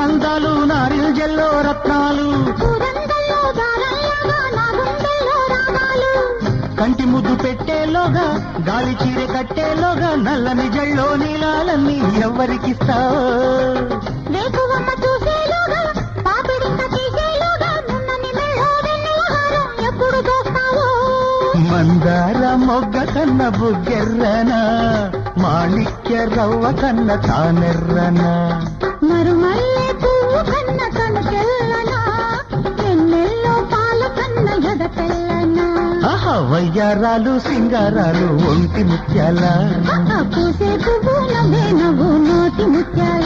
అందాలు నారింజల్లో రత్నాలు కంటి ముద్దు పెట్టేలోగా గాలి చీరె కట్టేలోగా నల్లని జల్లో నీలాలన్నీ ఎవరికిస్తావు మందార మొగ్గ కన్న బుగ్గెర్రనా మాణిక్య రవ్వ కన్న తానెర్రనా మరుమల్లె పువ్వు కన్న కనుకెల్లనా ఎన్నెల్లో పాల కన్న ఎద తెల్లనా వయ్యారాలు సింగారాలు ఒంటి ముత్యాల పూసే పువ్వు నవ్వే నవ్వు నోటి ముత్యాల